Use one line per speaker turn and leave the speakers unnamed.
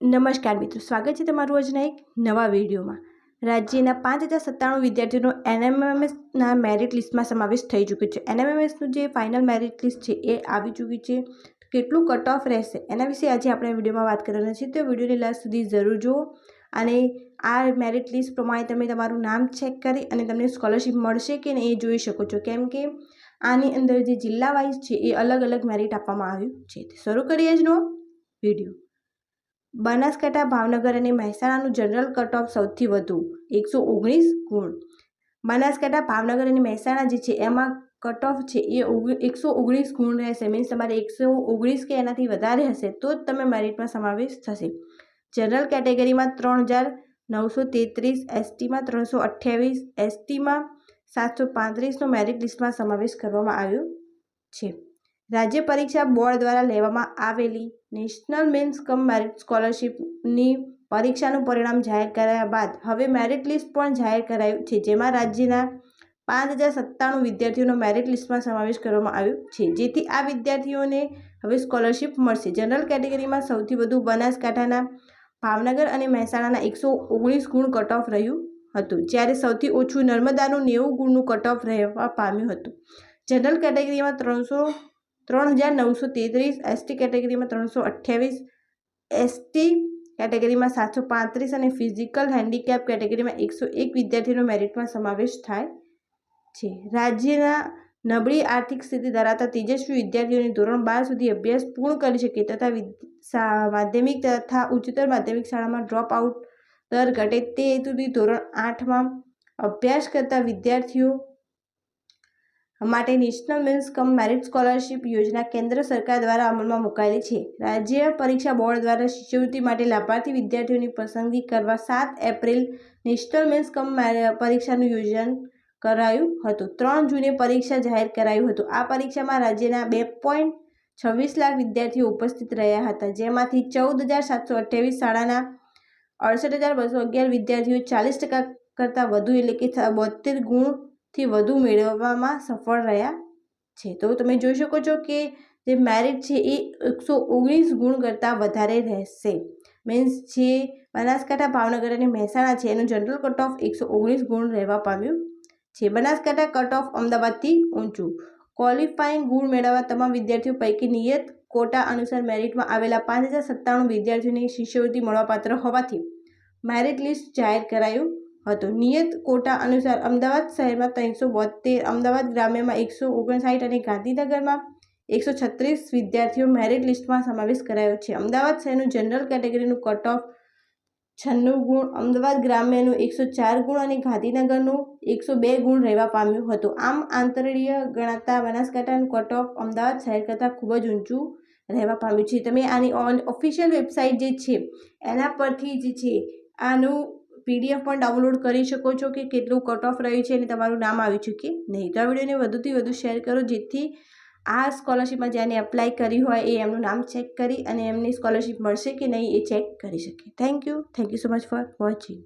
નમસ્કાર મિત્રો, સ્વાગત છે તમારું આજના એક નવા વિડીયોમાં। રાજ્યના 5097 વિદ્યાર્થીઓનો એનએમએમએસના મેરિટ લિસ્ટમાં સમાવેશ થઈ ચૂક્યો છે। એનએમએમએસનું જે ફાઇનલ મેરિટ લિસ્ટ છે એ આવી ચૂકી છે। કેટલું કટ ઓફ રહેશે એના વિશે આજે આપણે વિડીયોમાં વાત કરવાના છીએ, તો વિડીયોની લાસ્ટ સુધી જરૂર જુઓ અને આ મેરિટ લિસ્ટ પ્રમાણે તમે તમારું નામ ચેક કરી અને તમને સ્કોલરશિપ મળશે કે નહીં એ જોઈ શકો છો, કેમ કે આની અંદર જે જિલ્લા વાઇઝ છે એ અલગ અલગ મેરિટ આપવામાં આવ્યું છે। શરૂ કરીએ આજનો વિડીયો। બનાસકાંઠા, ભાવનગર અને મહેસાણાનું જનરલ કટ ઓફ સૌથી વધુ 119 ગુણ। બનાસકાંઠા, ભાવનગર અને મહેસાણા જે છે એમાં કટ ઓફ છે એ 119 ગુણ રહેશે। મીન્સ તમારે 119 કે એનાથી વધારે હશે તો જ તમે મેરિટમાં સમાવેશ થશે। જનરલ કેટેગરીમાં 3933, એસટીમાં 328, એસટીમાં 735નો મેરિટ લિસ્ટમાં સમાવેશ કરવામાં આવ્યો છે। રાજ્ય પરીક્ષા બોર્ડ દ્વારા લેવામાં આવેલી નેશનલ મેન્સ કમ મેરિટ સ્કોલરશિપની પરીક્ષાનું પરિણામ જાહેર કર્યા બાદ હવે મેરિટ લિસ્ટ પણ જાહેર કરાયું છે, જેમાં રાજ્યના 5097 વિદ્યાર્થીઓનો મેરિટ લિસ્ટમાં સમાવેશ કરવામાં આવ્યો છે, જેથી આ વિદ્યાર્થીઓને હવે સ્કોલરશિપ મળશે। જનરલ કેટેગરીમાં સૌથી વધુ બનાસકાંઠાના, ભાવનગર અને મહેસાણાના 119 ગુણ કટ ઓફ રહ્યું હતું, જ્યારે સૌથી ઓછું નર્મદાનું 90 ગુણનું કટ ઓફ રહેવા પામ્યું હતું। જનરલ કેટેગરીમાં 3933, એસટી કેટેગરીમાં 328, એસટી કેટેગરીમાં 735 અને ફિઝિકલ હેન્ડીકેપ કેટેગરીમાં 101 વિદ્યાર્થીઓનો મેરિટમાં સમાવેશ થાય છે। રાજ્યના નબળી આર્થિક સ્થિતિ ધરાવતા તેજસ્વી વિદ્યાર્થીઓને ધોરણ 12 સુધી અભ્યાસ પૂર્ણ કરી શકે તથા માધ્યમિક તથા ઉચ્ચતર માધ્યમિક શાળામાં ડ્રોપ આઉટ દર ઘટે તે હેતુથી ધોરણ 8માં અભ્યાસ કરતા વિદ્યાર્થીઓ માટે national means cum merit scholarship યોજના કેન્દ્ર સરકાર દ્વારા અમલમાં મુકાયેલી છે। રાજ્ય પરીક્ષા બોર્ડ દ્વારા શિષ્યવૃત્તિ માટે લાભાર્થી વિદ્યાર્થીઓની પસંદગી કરવા 7 એપ્રિલ નેશનલ મેન્સ કમ પરીક્ષાનું યોજન કરાયું હતું। 3 જૂને પરીક્ષા જાહેર કરાયું હતું। આ પરીક્ષામાં રાજ્યના 2.26 લાખ વિદ્યાર્થીઓ ઉપસ્થિત રહ્યા હતા, જેમાંથી 14,728 શાળાના 68,211 વિદ્યાર્થીઓ 40% કરતાં વધુ એટલે કે 72 ગુણથી વધુ મેળવવામાં સફળ રહ્યા છે। તો તમે જોઈ શકો છો કે જે મેરિટ છે એ 119 ગુણ કરતાં વધારે રહેશે। મીન્સ જે બનાસકાંઠા, ભાવનગર અને મહેસાણા છે એનું જનરલ કટ ઓફ 119 ગુણ રહેવા પામ્યું છે। બનાસકાંઠા કટ ઓફ અમદાવાદથી ઊંચું। ક્વોલિફાઈંગ ગુણ મેળવવા તમામ વિદ્યાર્થીઓ પૈકી નિયત કોટા અનુસાર મેરિટમાં આવેલા 5097 વિદ્યાર્થીઓને શિષ્યવૃત્તિ મળવાપાત્ર હોવાથી મેરિટ લિસ્ટ જાહેર કરાયું હતું। નિયત કોટા અનુસાર અમદાવાદ શહેરમાં 372, અમદાવાદ ગ્રામ્યમાં 159 અને ગાંધીનગરમાં 136 વિદ્યાર્થીઓ મેરિટ લિસ્ટમાં સમાવેશ કરાયો છે। અમદાવાદ શહેરનું જનરલ કેટેગરીનું કટ ઓફ 96 ગુણ, અમદાવાદ ગ્રામ્યનું 104 ગુણ અને ગાંધીનગરનું 102 ગુણ રહેવા પામ્યું હતું। આમ આંતરડીય ગણાતા બનાસકાંઠાનું કટ ઓફ અમદાવાદ શહેર કરતાં ખૂબ જ ઊંચું રહેવા પામ્યું છે। તમે આની ઓફિશિયલ વેબસાઇટ જે છે એના પરથી જે છે આનું PDF પણ ડાઉનલોડ કરી શકો છો કે કેટલું કટ ઓફ રહ્યું છે અને તમારું નામ આવ્યું છે કે નહીં। તો આ વિડીયોને વધુથી વધુ શેર કરો, જેથી આ સ્કોલરશિપમાં જેને એપ્લાય કરી હોય એ એમનું નામ ચેક કરી અને એમને સ્કોલરશિપ મળશે કે નહીં એ ચેક કરી શકે। Thank you so much for watching.